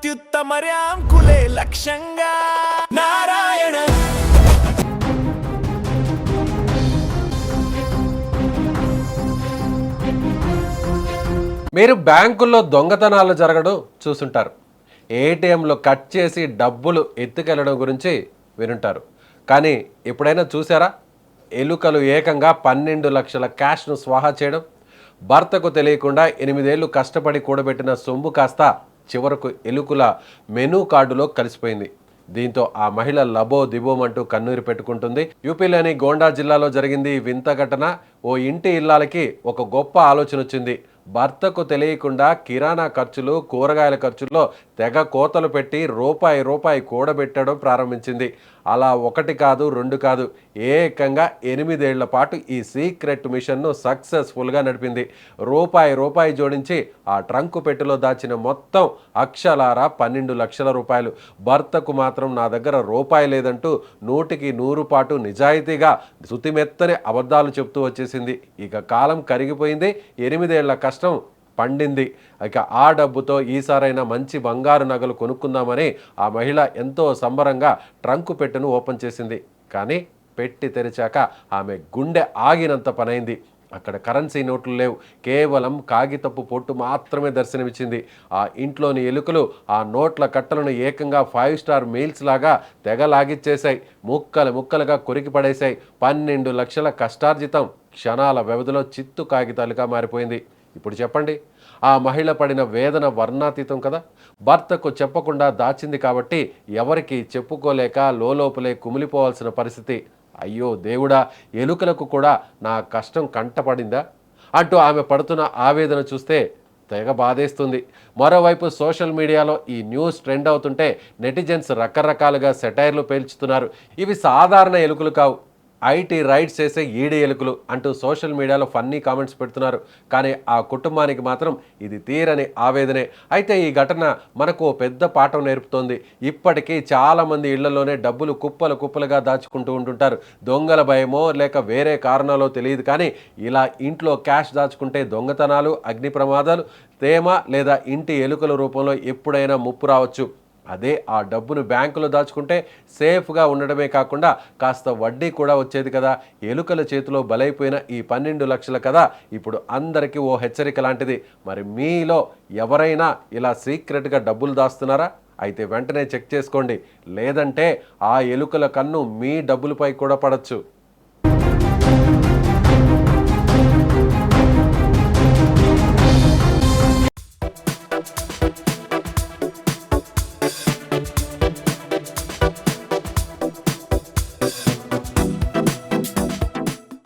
అత్యుత్తమర్యాం కులే లక్ష్యంగా నారాయణ. మీరు బ్యాంకుల్లో దొంగతనాలు జరగడం చూసుంటారు. ఏటీఎంలో కట్ చేసి డబ్బులు ఎత్తుకెళ్లడం గురించి వినుంటారు. కానీ ఎప్పుడైనా చూసారా ఎలుకలు ఏకంగా 12 లక్షల క్యాష్ను స్వాహా చేయడం? భర్తకు తెలియకుండా 8 ఏళ్లు కష్టపడి కూడబెట్టిన సొమ్ము కాస్త చివరకు ఎలుకల మెనూ కార్డులో కలిసిపోయింది. దీంతో ఆ మహిళ లబో దిబోమంటూ కన్నీరు పెట్టుకుంటుంది. యూపీలోని గోండా జిల్లాలో జరిగింది ఈ వింత ఘటన. ఓ ఇంటి ఇల్లాలకి ఒక గొప్ప ఆలోచన వచ్చింది. భర్తకు తెలియకుండా కిరాణా ఖర్చులు, కూరగాయల ఖర్చుల్లో తెగ కోతలు పెట్టి రూపాయి కూడబెట్టడం ప్రారంభించింది. అలా 1 కాదు 2 కాదు, ఏకంగా 8 ఏళ్ల పాటు ఈ సీక్రెట్ మిషన్ను సక్సెస్ఫుల్గా నడిపింది. రూపాయి జోడించి ఆ ట్రంకు పెట్టెలో దాచిన మొత్తం అక్షరాల 12 లక్షల రూపాయలు. భర్తకు మాత్రం నా దగ్గర రూపాయి లేదంటూ 100కి 100 పాటు నిజాయితీగా శుతిమెత్తని అబద్ధాలు చెప్తూ వచ్చేసింది. ఇక కాలం కరిగిపోయింది, 8 ఏళ్ల కష్టం పండింది. ఇక ఆ డబ్బుతో ఈసారైనా మంచి బంగారు నగలు కొనుక్కుందామని ఆ మహిళ ఎంతో సంబరంగా ట్రంకు పెట్టెను ఓపెన్ చేసింది. కానీ పెట్టి తెరిచాక ఆమె గుండె ఆగినంత పనైంది. అక్కడ కరెన్సీ నోట్లు లేవు, కేవలం కాగితపు పొట్టు మాత్రమే దర్శనమిచ్చింది. ఆ ఇంట్లోని ఎలుకలు ఆ నోట్ల కట్టలను ఏకంగా 5 స్టార్ మీల్స్ లాగా తెగలాగిచ్చేశాయి. ముక్కలుగా కొరికి పడేశాయి. 12 లక్షల కష్టార్జితం క్షణాల వ్యవధిలో చిత్తు కాగితాలుగా మారిపోయింది. ఇప్పుడు చెప్పండి, ఆ మహిళ పడిన వేదన వర్ణాతీతం కదా. భర్తకు చెప్పకుండా దాచింది కాబట్టి ఎవరికి చెప్పుకోలేక లోపలే కుమిలిపోవాల్సిన పరిస్థితి. అయ్యో దేవుడా, ఎలుకలకు కూడా నా కష్టం కంటపడిందా అంటూ ఆమె పడుతున్న ఆవేదన చూస్తే తెగ బాధేస్తుంది. మరోవైపు సోషల్ మీడియాలో ఈ న్యూస్ ట్రెండ్ అవుతుంటే నెటిజన్స్ రకరకాలుగా సెటైర్లు పేల్చుతున్నారు. ఇవి సాధారణ ఎలుకలు కావు, ఐటీ రైడ్స్ చేసే ఈడి ఎలుకలు అంటూ సోషల్ మీడియాలో ఫన్నీ కామెంట్స్ పెడుతున్నారు. కానీ ఆ కుటుంబానికి మాత్రం ఇది తీరని ఆవేదనే. అయితే ఈ ఘటన మనకు పెద్ద పాఠం నేర్పుతోంది. ఇప్పటికీ చాలామంది ఇళ్లలోనే డబ్బులు కుప్పలుగా దాచుకుంటూ ఉంటుంటారు. దొంగల భయమో లేక వేరే కారణాలో తెలియదు, కానీ ఇలా ఇంట్లో క్యాష్ దాచుకుంటే దొంగతనాలు, అగ్ని ప్రమాదాలు, తేమ లేదా ఇంటి ఎలుకల రూపంలో ఎప్పుడైనా ముప్పు రావచ్చు. అదే ఆ డబ్బును బ్యాంకులో దాచుకుంటే సేఫ్గా ఉండడమే కాకుండా కాస్త వడ్డీ కూడా వచ్చేది కదా. ఎలుకల చేతిలో బలైపోయిన ఈ 12 లక్షల కదా ఇప్పుడు అందరికీ ఓ హెచ్చరిక లాంటిది. మరి మీలో ఎవరైనా ఇలా సీక్రెట్గా డబ్బులు దాస్తున్నారా? అయితే వెంటనే చెక్ చేసుకోండి, లేదంటే ఆ ఎలుకల కన్ను మీ డబ్బులపై కూడా పడచ్చు.